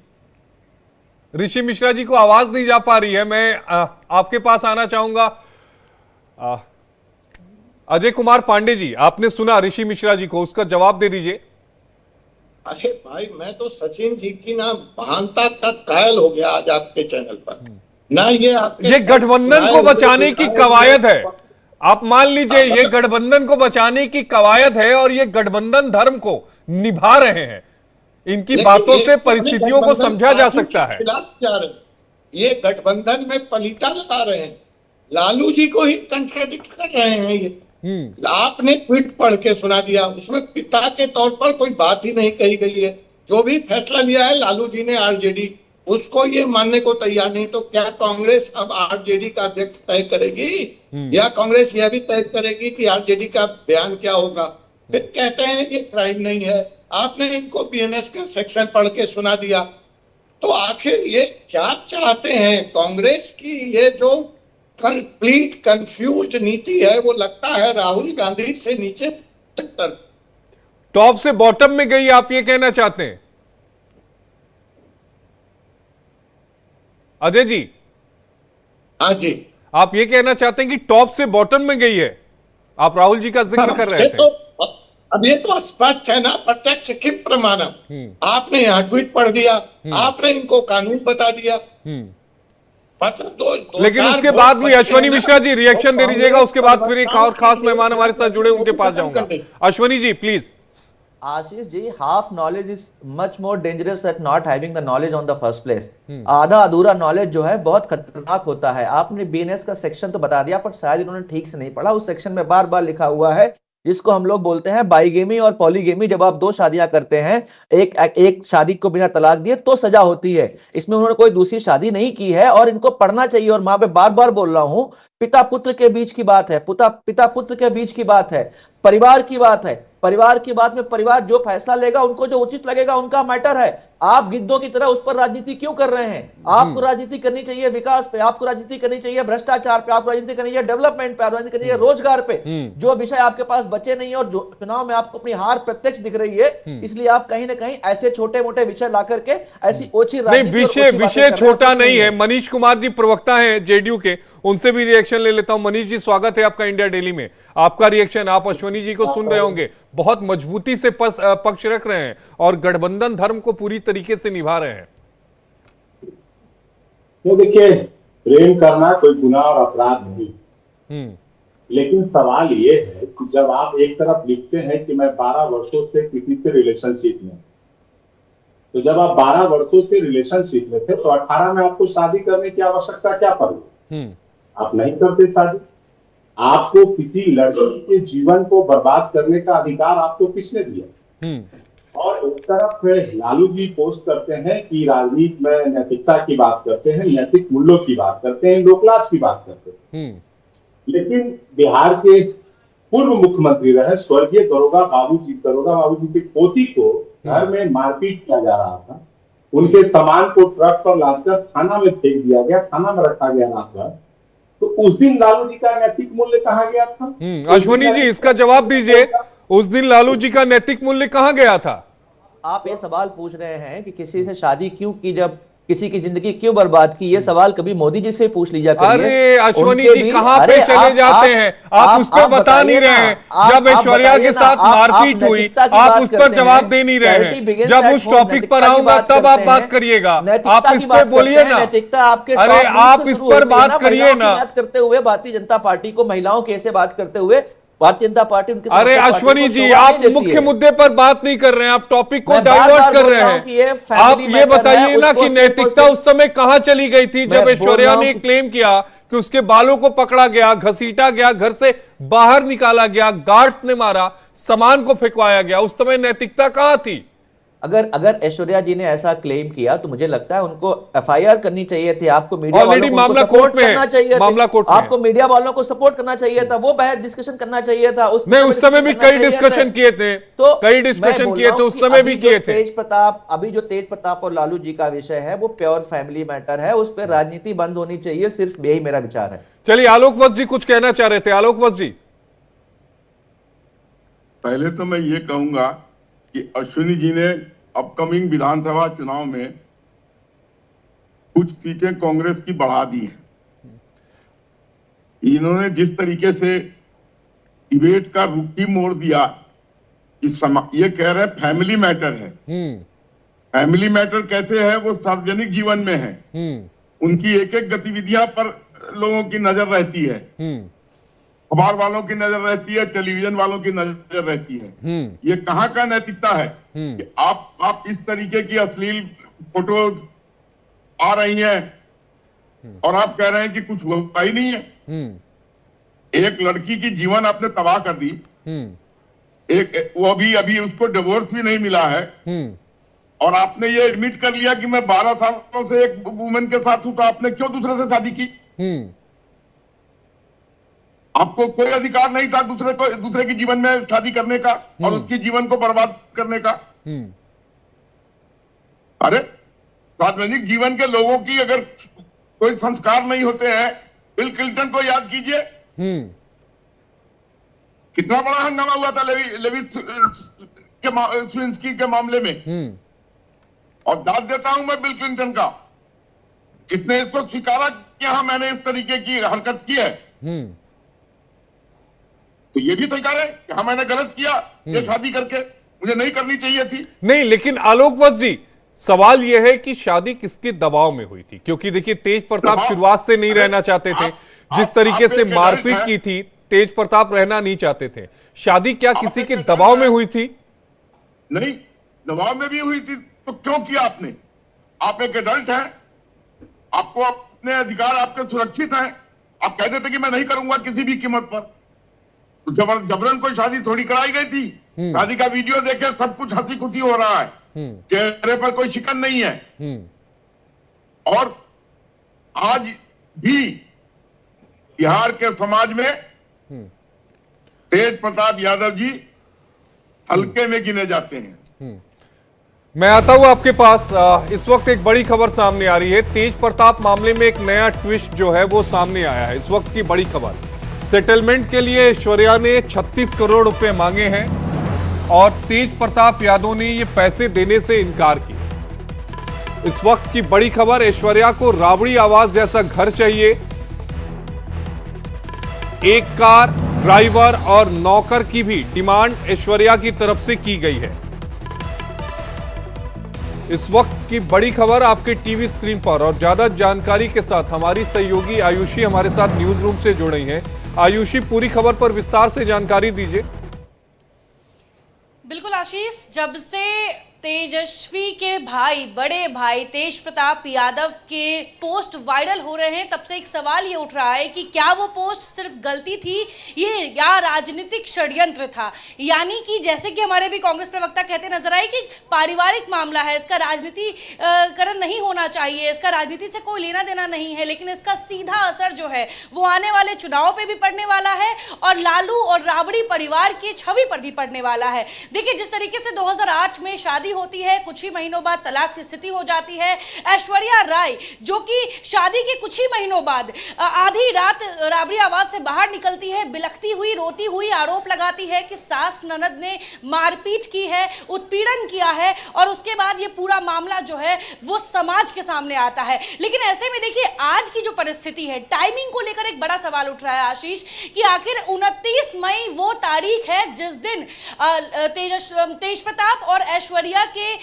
ऋषि मिश्रा जी को आवाज नहीं जा पा रही है। मैं आपके पास आना चाहूंगा। अजय कुमार पांडे जी, आपने सुना ऋषि मिश्रा जी को, उसका जवाब दे दीजिए। अरे भाई, मैं तो सचिन जी की ना महानता का कायल हो गया आज आपके चैनल पर। ना ये गठबंधन को बचाने की कवायद है। आप मान लीजिए ये गठबंधन को बचाने की कवायद है और ये गठबंधन धर्म को निभा रहे हैं। इनकी बातों से परिस्थितियों को समझा जा सकता है। ये गठबंधन में पलीता लगा रहे हैं, लालू जी को ही कंट्राडिक्ट कर रहे हैं। ये आपने ट्वीट पढ़ के सुना दिया, उसमें पिता के तौर पर कोई बात ही नहीं कही गई है। जो भी फैसला लिया है लालू जी ने, आरजेडी उसको ये मानने को तैयार नहीं। तो क्या कांग्रेस अब आरजेडी का अध्यक्ष तय करेगी या कांग्रेस यह भी तय करेगी कि आरजेडी का बयान क्या होगा? फिर कहते हैं ये क्राइम नहीं है। आपने इनको बीएनएस का सेक्शन पढ़ के सुना दिया। तो आखिर ये क्या चाहते हैं? कांग्रेस की ये जो कंप्लीट कंफ्यूज नीति है वो लगता है राहुल गांधी से नीचे टॉप से बॉटम में गई, आप ये कहना चाहते हैं अजय जी? हाँ जी, आप ये कहना चाहते हैं कि टॉप से बॉटम में गई है? आप राहुल जी का जिक्र कर रहे थे। अब ये तो स्पष्ट है ना, प्रत्यक्ष किम प्रमाणम। आपने यहाँ ट्वीट पढ़ दिया, आपने इनको कानून बता दिया। लेकिन उसके बाद भी अश्वनी मिश्रा जी रिएक्शन दे दीजिएगा, उसके बाद फिर एक और खास मेहमान हमारे साथ जुड़े, उनके पास जाऊंगा। Ashwani ji please. Ashish ji, half knowledge is much more dangerous at not having the knowledge on the first place. आधा अधूरा नॉलेज जो है बहुत खतरनाक होता है। आपने बीएनएस का सेक्शन तो बता दिया, पर शायद इन्होंने ठीक से नहीं पढ़ा। उस सेक्शन में बार बार लिखा हुआ है, जिसको हम लोग बोलते हैं बाइगेमी और पॉलीगेमी। जब आप 2 शादियां करते हैं, एक शादी को बिना तलाक दिए तो सजा होती है। इसमें उन्होंने कोई दूसरी शादी नहीं की है और इनको पढ़ना चाहिए। और मैं बार बार बोल रहा हूं, पिता पुत्र के बीच की बात है, पिता पुत्र के बीच की बात है, परिवार की बात है। परिवार की बात में परिवार जो फैसला लेगा, उनको जो उचित लगेगा, उनका मैटर है। आप गिद्धों की तरह उस पर राजनीति क्यों कर रहे हैं? आपको राजनीति करनी चाहिए विकास पे, आपको राजनीति करनी चाहिए भ्रष्टाचार पे, आपको राजनीति करनी चाहिए डेवलपमेंट पे, आप राजनीति करनी चाहिए रोजगार पे। जो विषय आपके पास बचे नहीं है और जो चुनाव में आपको अपनी हार प्रत्यक्ष दिख रही है, इसलिए आप कहीं ना कहीं ऐसे छोटे मोटे विषय ला करके ऐसी ओछी विषय छोटा नहीं है। मनीष कुमार जी प्रवक्ता है जेडीयू के, उनसे भी रिएक्शन ले लेता हूं। मनीष जी, स्वागत है आपका इंडिया डेली में। आपका रिएक्शन, आप अश्वनी जी को सुन रहे होंगे, बहुत मजबूती से पक्ष रख रहे हैं और गठबंधन धर्म को पूरी तरीके से निभा रहे हैं। तो देखिए, प्रेम करना कोई गुनाह और अपराध नहीं। लेकिन सवाल ये है कि जब आप एक तरफ लिखते हैं कि मैं 12 वर्षों से किसी से रिलेशनशिप में, तो जब आप 12 वर्षों से रिलेशनशिप में थे तो 18 में आपको शादी करने की आवश्यकता क्या पड़ी? आप नहीं करते शादी। आपको किसी लड़की के जीवन को बर्बाद करने का अधिकार आपको किसने दिया? और एक तरफ लालू जी पोस्ट करते हैं कि राजनीति में नैतिकता की बात करते हैं, नैतिक मूल्यों की बात करते हैं, लोकलाज की बात करते हैं, लेकिन बिहार के पूर्व मुख्यमंत्री रहे स्वर्गीय दरोगा बाबूजी की पोती को घर में मारपीट किया जा रहा था, उनके सामान को ट्रक पर लादकर थाना में फेंक दिया गया, थाना में रखा गया रात भर, तो उस दिन लालू जी का नैतिक मूल्य कहाँ गया था? अश्वनी जी इसका जवाब दीजिए, उस दिन लालू जी का नैतिक मूल्य कहाँ गया था? आप ये सवाल पूछ रहे हैं कि किसी से शादी क्यों की, जब किसी की जिंदगी क्यों बर्बाद की, ये सवाल कभी मोदी जी से पूछ लीजिए। अरे अश्वनी जी कहां पे चले जाते हैं आप उस पर बता नहीं रहे हैं। जब ऐश्वर्या के साथ मारपीट हुई आप उस पर जवाब दे नहीं रहे हैं। जब उस टॉपिक पर आऊंगा तब आप बात करिएगा, आप इस पर बोलिए ना। अरे आप इस पर बात करिए ना। बात करते हुए भारतीय जनता पार्टी को महिलाओं के ऐसे बात करते हुए भारतीय जनता पार्टी उनके, अरे अश्वनी जी आप मुख्य मुद्दे पर बात नहीं कर रहे हैं, आप टॉपिक को डाइवर्ट कर रहे हैं। आप ये बताइए ना कि नैतिकता उस समय कहां चली गई थी जब ऐश्वर्या ने क्लेम किया कि उसके बालों को पकड़ा गया, घसीटा गया, घर से बाहर निकाला गया, गार्ड्स ने मारा, सामान को फेंकवाया गया, उस समय नैतिकता कहां थी? अगर ऐश्वर्या जी ने ऐसा क्लेम किया तो मुझे लगता है उनको एफआईआर करनी चाहिए थी। आपको मीडिया ऑलरेडी मामला कोर्ट में है, मामला कोर्ट में आपको मीडिया वालों को सपोर्ट करना चाहिए था, वो बहस डिस्कशन करना चाहिए था। उस समय भी कई डिस्कशन किए थे, तो कई डिस्कशन किए थे उस समय भी किए थे। अभी जो तेज प्रताप और लालू जी का विषय है वो प्योर फैमिली मैटर है, उस पर राजनीति बंद होनी चाहिए, सिर्फ यही मेरा विचार है। चलिए आलोक वत्स जी कुछ कहना चाह रहे थे। आलोक वत्स जी, पहले तो मैं ये कहूंगा कि अश्विनी जी ने अपकमिंग विधानसभा चुनाव में कुछ सीटें कांग्रेस की बढ़ा दी हैं। इन्होंने जिस तरीके से डिबेट का रुख ही मोड़ दिया, ये कह रहे हैं फैमिली मैटर है। फैमिली मैटर कैसे है? वो सार्वजनिक जीवन में है, उनकी एक एक गतिविधियां पर लोगों की नजर रहती है, अखबार वालों की नजर रहती है, टेलीविजन वालों की नजर रहती है। ये कहाँ का नैतिकता है कि आप इस तरीके की अश्लील फोटोज आ रही हैं और आप कह रहे हैं कि कुछ हुआ ही नहीं है। एक लड़की की जीवन आपने तबाह कर दी, वो अभी उसको डिवोर्स भी नहीं मिला है, और आपने ये एडमिट कर लिया कि मैं 12 सालों से एक वुमेन के साथ हूं, तो आपने क्यों दूसरे से शादी की? आपको कोई अधिकार नहीं था दूसरे के जीवन में शादी करने का और उसके जीवन को बर्बाद करने का। अरे सार्वजनिक जीवन के लोगों की अगर कोई संस्कार नहीं होते हैं, बिल क्लिंटन को याद कीजिए, कितना बड़ा हंगामा हुआ था लेवी स्विंस्की के मामले में। और दाद देता हूं मैं बिल क्लिंटन का, जिसने इसको स्वीकारा कि हाँ मैंने इस तरीके की हरकत की है, तो ये भी स्वीकार है कि हाँ मैंने गलत किया, ये शादी करके मुझे नहीं करनी चाहिए थी। नहीं, लेकिन आलोक वत्स जी सवाल यह है कि शादी किसके दबाव में हुई थी? क्योंकि देखिए तेज प्रताप शुरुआत से नहीं रहना चाहते थे, जिस तरीके से मारपीट की थी तेज प्रताप रहना नहीं चाहते थे। शादी क्या किसी के दबाव में हुई थी? नहीं, दबाव में भी हुई थी तो क्यों किया आपने? आप एक एडल्ट हैं, आपको अपने अधिकार आपके सुरक्षित हैं, आप कहते थे कि मैं नहीं करूंगा किसी भी कीमत पर। तो जबरन कोई शादी थोड़ी कराई गई थी। शादी का वीडियो देखे सब कुछ हंसी खुशी हो रहा है, चेहरे पर कोई शिकन नहीं है। और आज भी बिहार के समाज में तेज प्रताप यादव जी हल्के में गिने जाते हैं। मैं आता हूं आपके पास। इस वक्त एक बड़ी खबर सामने आ रही है। तेज प्रताप मामले में एक नया ट्विस्ट जो है वो सामने आया है। इस वक्त की बड़ी खबर, सेटलमेंट के लिए ऐश्वर्या ने 36 करोड़ रुपए मांगे हैं और तेज प्रताप यादव ने ये पैसे देने से इनकार किया। इस वक्त की बड़ी खबर, ऐश्वर्या को राबड़ी आवाज जैसा घर चाहिए, एक कार, ड्राइवर और नौकर की भी डिमांड ऐश्वर्या की तरफ से की गई है। इस वक्त की बड़ी खबर आपके टीवी स्क्रीन पर, और ज्यादा जानकारी के साथ हमारी सहयोगी आयुषी हमारे साथ न्यूज रूम से जुड़ रही हैं। आयुषी, पूरी खबर पर विस्तार से जानकारी दीजिए। बिल्कुल आशीष, जब से तेजस्वी के भाई, बड़े भाई तेज प्रताप यादव के पोस्ट वायरल हो रहे हैं, तब से एक सवाल ये उठ रहा है कि क्या वो पोस्ट सिर्फ गलती थी ये या राजनीतिक षड्यंत्र था। यानी कि जैसे कि हमारे भी कांग्रेस प्रवक्ता कहते नजर आए कि पारिवारिक मामला है, इसका राजनीतिकरण नहीं होना चाहिए, इसका राजनीति से कोई लेना देना नहीं है, लेकिन इसका सीधा असर जो है वो आने वाले चुनाव पे भी पड़ने वाला है और लालू और राबड़ी परिवार की छवि पर भी पड़ने वाला है। देखिए, जिस तरीके से 2008 में शादी होती है, कुछ ही महीनों बाद तलाक की स्थिति हो जाती है। ऐश्वर्या राय जो कि शादी के कुछ ही महीनों बाद आधी रात राबड़ी आवास से बाहर निकलती है, बिलखती हुई, रोती हुई आरोप लगाती है कि सास ननद ने मारपीट की है, उत्पीड़न किया है, और उसके बाद ये पूरा मामला जो है वो समाज के सामने आता है। लेकिन ऐसे में देखिए, आज की जो परिस्थिति है, टाइमिंग को लेकर एक बड़ा सवाल उठ रहा है आशीष कि आखिर 29 मई वो तारीख है जिस दिन तेज प्रताप और ऐश्वर्या के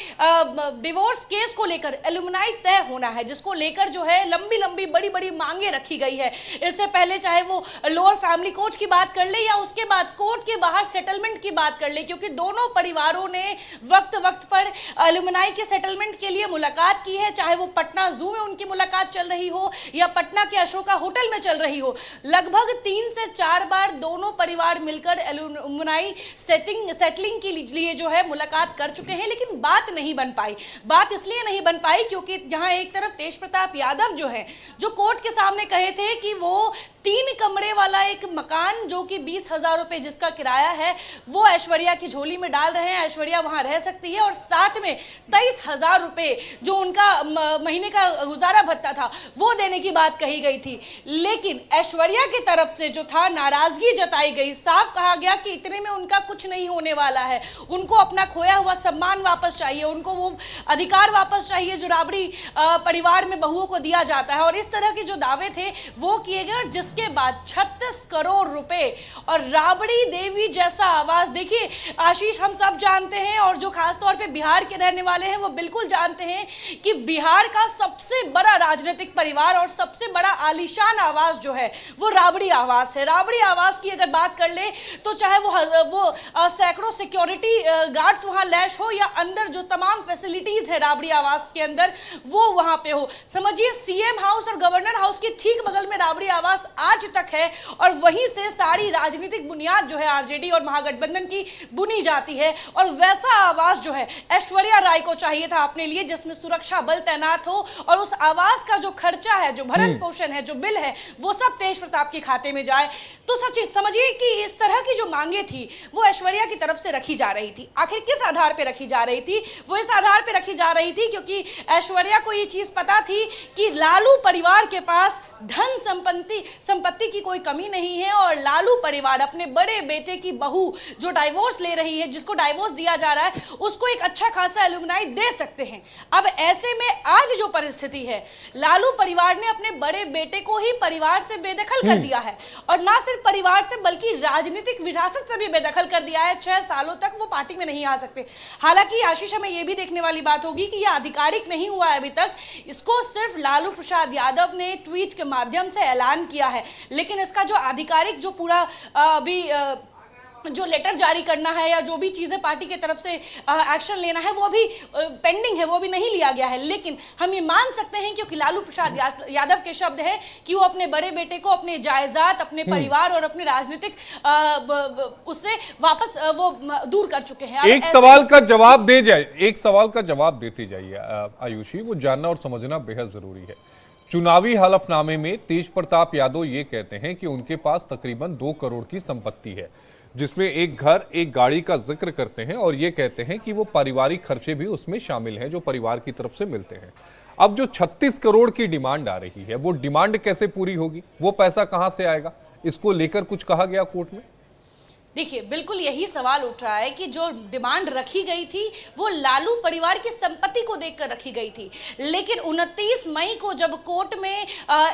डिवोर्स केस को लेकर एलुमनाई तय होना है, जिसको लेकर जो है लंबी लंबी बड़ी बड़ी मांगे रखी गई है। इससे पहले चाहे वो लोअर फैमिली कोर्ट की बात कर ले या उसके बाद कोर्ट के बाहर सेटलमेंट की बात कर ले, क्योंकि दोनों परिवारों ने वक्त वक्त पर एलुमनाई के सेटलमेंट के लिए मुलाकात की है, चाहे वो पटना जू में उनकी मुलाकात चल रही हो या पटना के अशोका होटल में चल रही हो। लगभग 3 से 4 बार दोनों परिवार मिलकर एलुमनाई सेटलिंग के लिए जो है मुलाकात कर चुके हैं, लेकिन बात नहीं बन पाई। बात इसलिए नहीं बन पाई क्योंकि जहां एक तरफ तेज प्रताप यादव जो है, जो कोर्ट के सामने कहे थे कि वो 3 कमरे वाला एक मकान जो कि 20,000 रुपए जिसका किराया है वो ऐश्वर्या की झोली में डाल रहे हैं, ऐश्वर्या वहां रह सकती है, और साथ में 23,000 रुपए जो उनका महीने का गुजारा भत्ता था वो देने की बात कही गई थी। लेकिन ऐश्वर्या की तरफ से जो था नाराजगी जताई गई, साफ कहा गया कि इतने में उनका कुछ नहीं होने वाला है, उनको अपना खोया हुआ सम्मान वापस चाहिए, उनको वो अधिकार वापस चाहिए जो राबड़ी परिवार में बहुओं को दिया जाता है। और इस तरह के जो दावे थे वो किए गए, जिसके बाद 36 करोड़ रुपए और राबड़ी देवी जैसा आवास। देखिए आशीष, हम सब जानते हैं और जो खासतौर पे बिहार के रहने वाले हैं वो बिल्कुल जानते हैं कि बिहार का सबसे बड़ा राजनीतिक परिवार और सबसे बड़ा आलीशान आवास जो है वो राबड़ी आवास है। राबड़ी आवास की अगर बात कर ले तो चाहे वो सैकड़ों सिक्योरिटी गार्ड्स वहां लैश हो या अंदर जो तमाम फैसिलिटीज है राबड़ी आवास के अंदर वो वहां पे हो। समझिए, सीएम हाउस और गवर्नर हाउस के ठीक बगल में राबड़ी आवास आज तक है और वहीं से सारी राजनीतिक बुनियाद जो है आरजेडी और महागठबंधन की बुनी जाती है। और वैसा आवास जो है ऐश्वर्या राय को चाहिए था अपने लिए, जिसमें सुरक्षा बल तैनात हो और उस आवास का जो खर्चा है, जो भरण पोषण है, जो बिल है, वो सब तेज प्रताप के खाते में जाए। तो सच्ची समझिए कि इस तरह की जो मांगे थी वो ऐश्वर्या की तरफ से रखी जा रही थी। आखिर किस आधार पे रखी जा रही थी? वो इस आधार पे रखी जा रही थी क्योंकि ऐश्वर्या को ये चीज पता थी कि लालू परिवार के पास धन संपत्ति की कोई कमी नहीं है और लालू परिवार अपने बड़े बेटे की बहू जो डाइवोर्स ले रही है, जिसको डाइवोर्स दिया जा रहा है, उसको एक अच्छा खासा एलुमनाई दे सकते हैं। अब ऐसे में आज जो परिस्थिति है, लालू परिवार ने अपने बड़े बेटे को ही परिवार से बेदखल कर दिया है और ना सिर्फ परिवार से बल्कि राजनीतिक विरासत से भी बेदखल कर दिया है। 6 सालों तक वो पार्टी में नहीं आ सकते। हालांकि आशीष, हमें यह भी देखने वाली बात होगी कि यह आधिकारिक नहीं हुआ है अभी तक, इसको सिर्फ लालू प्रसाद यादव ने ट्वीट के माध्यम से ऐलान किया है, लेकिन इसका जो आधिकारिक जो पूरा अभी जो लेटर जारी करना है या जो भी चीजें पार्टी की तरफ से एक्शन लेना है वो भी पेंडिंग है, वो भी नहीं लिया गया है। लेकिन हम ये मान सकते हैं क्योंकि लालू प्रसाद यादव के शब्द हैं कि वो अपने बड़े बेटे को अपने जायदाद, अपने परिवार और अपने राजनीतिक उससे वापस वो दूर कर चुके हैं। एक सवाल का जवाब दे जाए, एक सवाल का जवाब देती जाइए आयुषी, वो जानना और समझना बेहद जरूरी है। चुनावी हलफनामे में तेज प्रताप यादव ये कहते हैं कि उनके पास तकरीबन 2 करोड़ की संपत्ति है, जिसमें एक घर, एक गाड़ी का जिक्र करते हैं और ये कहते हैं कि वो पारिवारिक खर्चे भी उसमें शामिल हैं जो परिवार की तरफ से मिलते हैं। अब जो 36 करोड़ की डिमांड आ रही है, वो डिमांड कैसे पूरी होगी? वो पैसा कहां से आएगा? इसको लेकर कुछ कहा गया कोर्ट में? देखिए बिल्कुल यही सवाल उठ रहा है कि जो डिमांड रखी गई थी वो लालू परिवार की संपत्ति को देखकर रखी गई थी, लेकिन 29 मई को जब कोर्ट में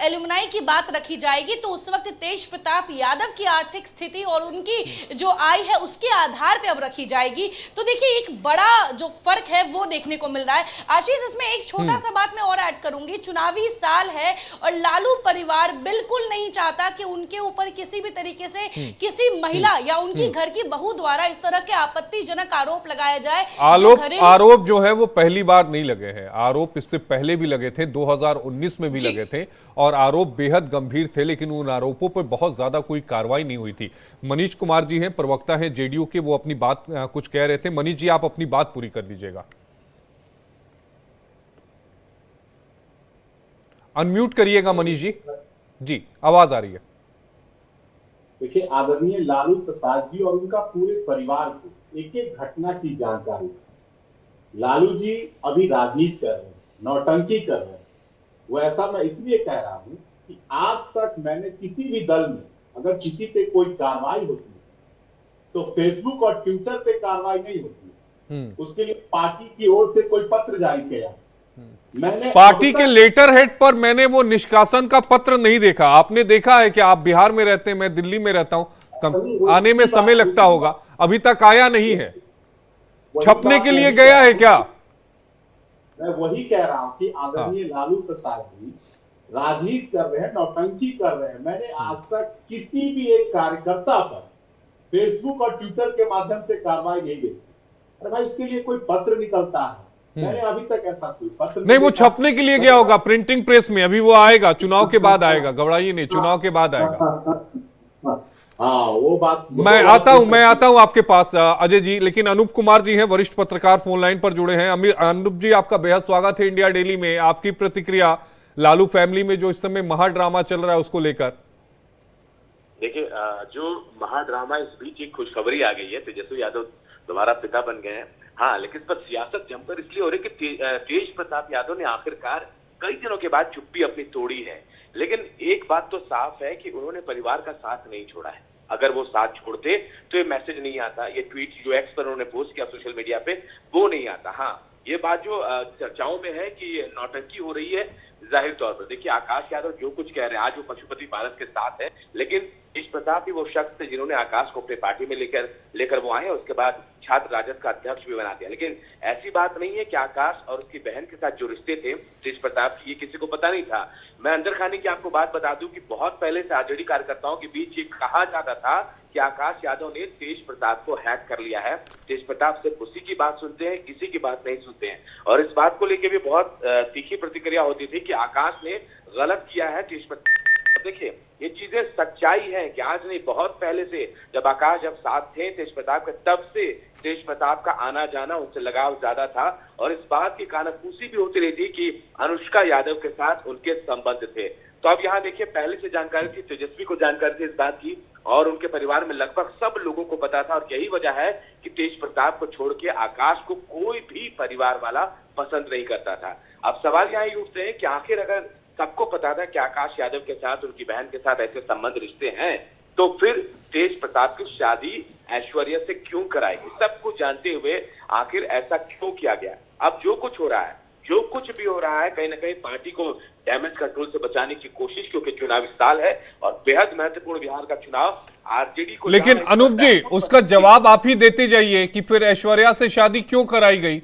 एलुमनाई की बात रखी जाएगी तो उस वक्त तेज प्रताप यादव की आर्थिक स्थिति और उनकी जो आय है उसके आधार पे अब रखी जाएगी। तो देखिए एक बड़ा जो फर्क है वो देखने को मिल रहा है। आशीष, इसमें एक छोटा सा बात मैं और ऐड करूंगी, चुनावी साल है और लालू परिवार बिल्कुल नहीं चाहता कि उनके ऊपर किसी भी तरीके से किसी महिला या उनकी घर की बहू द्वारा इस तरह के आपत्तिजनक आरोप लगाया जाए। आरोप जो है वो पहली बार नहीं लगे हैं, आरोप इससे पहले भी लगे थे, 2019 में भी लगे थे और आरोप बेहद गंभीर थे, लेकिन उन आरोपों पर बहुत ज्यादा कोई कार्रवाई नहीं हुई थी। मनीष कुमार जी हैं, प्रवक्ता हैं जेडीयू के, वो अपनी बात कुछ कह रहे थे। मनीष जी, आप अपनी बात पूरी कर दीजिएगा, अनम्यूट करिएगा मनीष जी। जी, आवाज आ रही है। देखिए, आदरणीय लालू प्रसाद जी और उनका पूरे परिवार को एक एक घटना की जानकारी। लालू जी अभी राजनीति कर रहे हैं, नौटंकी कर रहे हैं। वो ऐसा मैं इसलिए कह रहा हूं कि आज तक मैंने किसी भी दल में अगर किसी पे कोई कार्रवाई होती है तो फेसबुक और ट्विटर पे कार्रवाई नहीं होती, उसके लिए पार्टी की ओर से कोई पत्र जारी किया। मैंने पार्टी के लेटर हेड पर मैंने वो निष्कासन का पत्र नहीं देखा। आपने देखा है कि आप बिहार में रहते हैं, मैं दिल्ली में रहता हूं, आने में समय लगता होगा, अभी तक आया नहीं है। छपने के लिए गया है क्या? मैं वही कह रहा हूं कि आदरणीय लालू प्रसाद जी राजनीति कर रहे हैं, नौटंकी कर रहे हैं। मैंने आज तक किसी भी एक कार्यकर्ता पर फेसबुक और ट्विटर के माध्यम से कार्रवाई नहीं देखी। अरे भाई, इसके लिए कोई पत्र निकलता है, मैंने अभी तक ऐसा कोई पत्र नहीं। वो छपने के लिए गया होगा प्रिंटिंग प्रेस में, अभी वो आएगा, चुनाव के बाद आएगा, घबराइए नहीं, चुनाव के बाद आएगा। हाँ, वो बात मैं आता हूं आपके पास अजय जी, लेकिन अनूप कुमार जी हैं, वरिष्ठ पत्रकार, फोन लाइन पर जुड़े हैं। अनूप जी, आपका बेहद स्वागत है इंडिया डेली में। आपकी प्रतिक्रिया लालू फैमिली में जो इस समय महाड्रामा चल रहा है उसको लेकर। देखिए, जो महाड्रामा, इस बीच एक खुशखबरी आ गई है, तेजस्वी यादव दोबारा पिता बन गए हैं। हाँ, लेकिन इस पर सियासत जमकर इसलिए हो रही है कि तेज प्रताप यादव ने आखिरकार कई दिनों के बाद चुप्पी अपनी तोड़ी है। लेकिन एक बात तो साफ है कि उन्होंने परिवार का साथ नहीं छोड़ा है। अगर वो साथ छोड़ते तो ये मैसेज नहीं आता, ये ट्वीट जो एक्स पर उन्होंने पोस्ट किया सोशल मीडिया पे, वो नहीं आता। हाँ, ये बात जो चर्चाओं में है कि नौटंकी हो रही है, जाहिर तौर पर देखिए आकाश यादव जो कुछ कह रहे हैं, आज वो पशुपति भारत के साथ है, लेकिन तेज प्रताप ही वो शख्स थे जिन्होंने आकाश को अपने पार्टी में लेकर वो आए, उसके बाद छात्र राजद का अध्यक्ष भी बना दिया। लेकिन ऐसी बात नहीं है कि आकाश और उसकी बहन के साथ जो रिश्ते थे तेज प्रताप की, ये किसी को पता नहीं था। मैं अंदर खाने की आपको बात बता दूं कि बहुत पहले से आरजेडी कार्यकर्ताओं के बीच ये कहा जाता था कि आकाश यादव ने तेज प्रताप को हैक कर लिया है। तेज प्रताप सिर्फ उसी की बात सुनते हैं, किसी की बात नहीं सुनते हैं। और इस बात को लेकर भी बहुत तीखी प्रतिक्रिया होती थी कि आकाश ने गलत किया है तेज प्रताप। देखिए, ये चीजें सच्चाई है कि आज नहीं, बहुत पहले से जब आकाश जब साथ थे तेज प्रताप के, तब से तेज प्रताप का आना जाना, उनसे लगाव ज्यादा था। और इस बात की कानाफूसी भी होती रही थी कि अनुष्का यादव के साथ उनके संबंध थे। तो अब यहाँ देखिए, पहले से जानकारी थी, तेजस्वी को जानकारी थी इस बात की, और उनके परिवार में लगभग सब लोगों को पता था। और यही वजह है कि तेज प्रताप को छोड़ के आकाश को कोई भी परिवार वाला पसंद नहीं करता था। अब सवाल यहाँ ये उठते हैं कि आखिर अगर सबको पता था कि आकाश यादव के साथ, उनकी बहन के साथ ऐसे संबंध रिश्ते हैं, तो फिर तेज प्रताप की शादी ऐश्वर्या से क्यों कराएगी? सब कुछ जानते हुए आखिर ऐसा क्यों किया गया? अब जो कुछ हो रहा है, जो कुछ भी हो रहा है, कहीं ना कहीं पार्टी को डैमेज कंट्रोल से बचाने की कोशिश, क्योंकि चुनावी साल है और बेहद महत्वपूर्ण बिहार का चुनाव आरजेडी को। लेकिन अनूप जी, उसका जवाब आप ही देते जाइए कि फिर ऐश्वर्या से शादी क्यों कराई गई?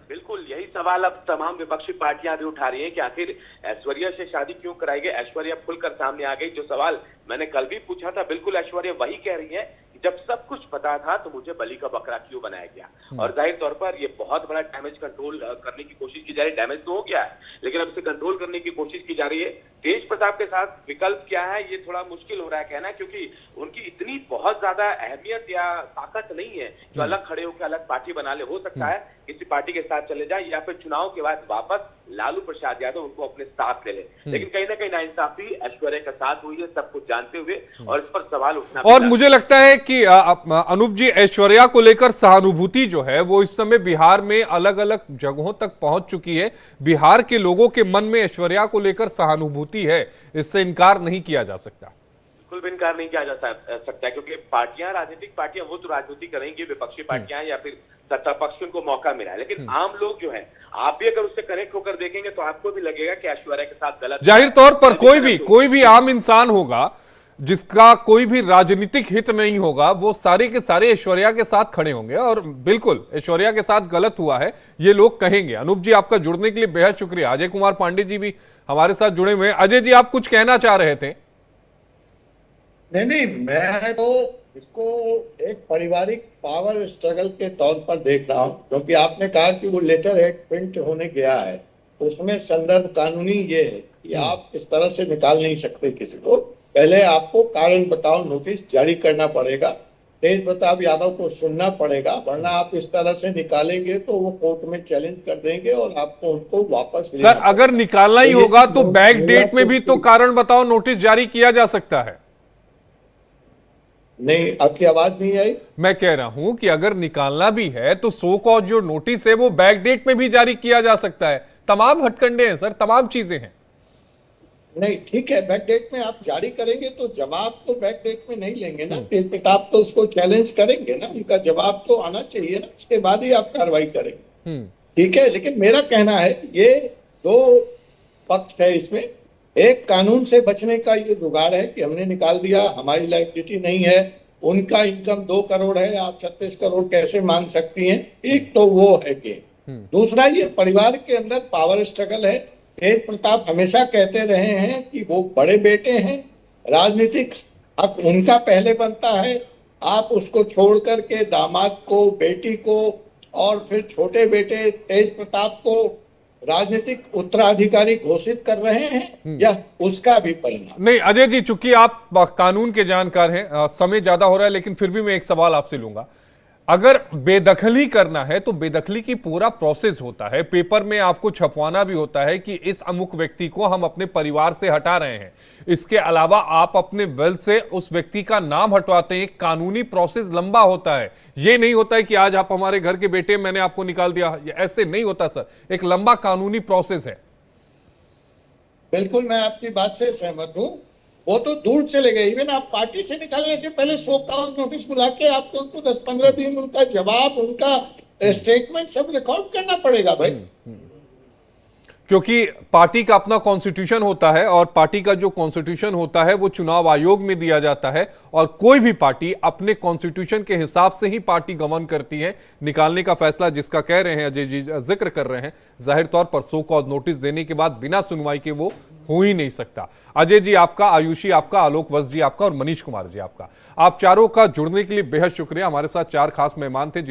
बिल्कुल यही सवाल अब तमाम विपक्षी पार्टियां भी उठा रही हैं कि आखिर ऐश्वर्या से शादी क्यों कराई गई। ऐश्वर्या खुलकर सामने आ गई। जो सवाल मैंने कल भी पूछा था, बिल्कुल ऐश्वर्या वही कह रही है कि जब सब कुछ पता था तो मुझे बलि का बकरा क्यों बनाया गया। और जाहिर तौर पर ये बहुत बड़ा डैमेज कंट्रोल करने की कोशिश की जा रही है। डैमेज तो हो गया है, लेकिन अब इसे कंट्रोल करने की कोशिश की जा रही है। तेज प्रताप के साथ विकल्प क्या है, ये थोड़ा मुश्किल हो रहा है कहना, क्योंकि उनकी इतनी बहुत ज्यादा अहमियत या ताकत नहीं है जो अलग खड़े होकर अलग पार्टी बना ले। हो सकता है किसी पार्टी के साथ चले जाए या फिर चुनाव के बाद वापस लालू प्रसाद यादव उनको अपने साथ ले ले। लेकिन कहीं ना कहीं नाइंसाफी ऐश्वर्या के साथ हुई है, सब कुछ जानते हुए, और इस पर सवाल उठना। और मुझे लगता है कि अनूप जी, ऐश्वर्या को लेकर सहानुभूति जो है वो इस समय बिहार में अलग अलग जगहों तक पहुंच चुकी है। बिहार के लोगों के मन में ऐश्वर्या को लेकर सहानुभूति है, इससे इनकार नहीं किया जा सकता। बिल्कुल भी इनकार नहीं किया जा सकता है, क्योंकि पार्टियां, राजनीतिक पार्टियां वो तो राजनीति करेंगी, विपक्षी पार्टियां या फिर सत्ता पक्ष उनको मौका मिला है, लेकिन आम लोग जो है, आप भी अगर उससे कनेक्ट होकर देखेंगे तो आपको भी लगेगा कि ऐश्वर्या के साथ गलत। जाहिर तौर पर कोई भी आम इंसान होगा जिसका कोई भी राजनीतिक हित नहीं होगा, वो सारे के सारे ऐश्वर्या के साथ खड़े होंगे और बिल्कुल ऐश्वर्या के साथ गलत हुआ है ये लोग कहेंगे। अनूप जी, आपका जुड़ने के लिए बेहद शुक्रिया। अजय कुमार पांडे जी भी हमारे साथ जुड़े हुए हैं। अजय जी, आप कुछ कहना चाह रहे थे? नहीं, मैं तो इसको एक पारिवारिक पावर स्ट्रगल के तौर पर देख रहा हूं, क्योंकि आपने कहा कि वो लेटर हेड प्रिंट होने गया है, उसमें संदर्भ कानूनी ये है कि आप इस तरह से निकाल नहीं सकते किसी को, पहले आपको कारण बताओ नोटिस जारी करना पड़ेगा, तेज प्रताप यादव को सुनना पड़ेगा, वरना आप इस तरह से निकालेंगे तो वो कोर्ट में चैलेंज कर देंगे और आपको उनको वापस सर, अगर निकालना ही होगा तो बैक डेट में भी तो कारण बताओ नोटिस जारी किया जा सकता है। नहीं, आपकी आवाज नहीं आई। मैं कह रहा हूं कि अगर निकालना भी है तो सो कॉज जो नोटिस है वो बैक डेट में भी जारी किया जा सकता है। तमाम हथकंडे हैं सर, तमाम चीजें हैं। नहीं, ठीक है, बैक डेट में आप जारी करेंगे तो जवाब तो बैक डेट में नहीं लेंगे ना, तेज प्रताप तो उसको चैलेंज करेंगे ना, उनका जवाब तो आना चाहिए ना, उसके बाद ही आप कार्रवाई करेंगे। ठीक है, लेकिन मेरा कहना है ये दो पक्ष है इसमें। एक, कानून से बचने का ये जुगाड़ है कि हमने निकाल दिया, हमारी लायबिलिटी नहीं है, उनका इनकम 2 करोड़ है, आप 36 करोड़ कैसे मांग सकती हैं। एक तो वो है कि दूसरा, ये परिवार के अंदर पावर स्ट्रगल है। तेज प्रताप हमेशा कहते रहे हैं कि वो बड़े बेटे हैं, राजनीतिक हक उनका पहले बनता है, आप उसको छोड़ करके दामाद को, बेटी को और फिर छोटे बेटे तेज प्रताप को राजनीतिक उत्तराधिकारी घोषित कर रहे हैं, यह उसका भी परिणाम। नहीं अजय जी, चूंकि आप कानून के जानकार हैं, समय ज्यादा हो रहा है, लेकिन फिर भी मैं एक सवाल आपसे लूंगा। अगर बेदखली करना है तो बेदखली की पूरा प्रोसेस होता है, पेपर में आपको छपवाना भी होता है कि इस अमुक व्यक्ति को हम अपने परिवार से हटा रहे हैं। इसके अलावा आप अपने वेल से उस व्यक्ति का नाम हटवाते हैं। कानूनी प्रोसेस लंबा होता है, ये नहीं होता है कि आज आप हमारे घर के बेटे मैंने आपको निकाल दिया, ऐसे नहीं होता सर, एक लंबा कानूनी प्रोसेस है। बिल्कुल, मैं आपकी बात से सहमत हूं। वो तो दूर चले गए, इवन आप पार्टी से निकालने से पहले 100 काउंट नोटिस बुला के आपको उनको 10-15 दिन उनका जवाब, उनका स्टेटमेंट सब रिकॉर्ड करना पड़ेगा भाई। क्योंकि पार्टी का अपना कॉन्स्टिट्यूशन होता है और पार्टी का जो कॉन्स्टिट्यूशन होता है वो चुनाव आयोग में दिया जाता है और कोई भी पार्टी अपने कॉन्स्टिट्यूशन के हिसाब से ही पार्टी गवर्न करती है। निकालने का फैसला जिसका कह रहे हैं अजय जी, जिक्र कर रहे हैं, जाहिर तौर पर सो कॉज नोटिस देने के बाद बिना सुनवाई के वो हो ही नहीं सकता। अजय जी आपका, आयुषी आपका, आलोक वत्स जी आपका और मनीष कुमार जी आपका, आप चारों का जुड़ने के लिए बेहद शुक्रिया। हमारे साथ 4 खास मेहमान थे।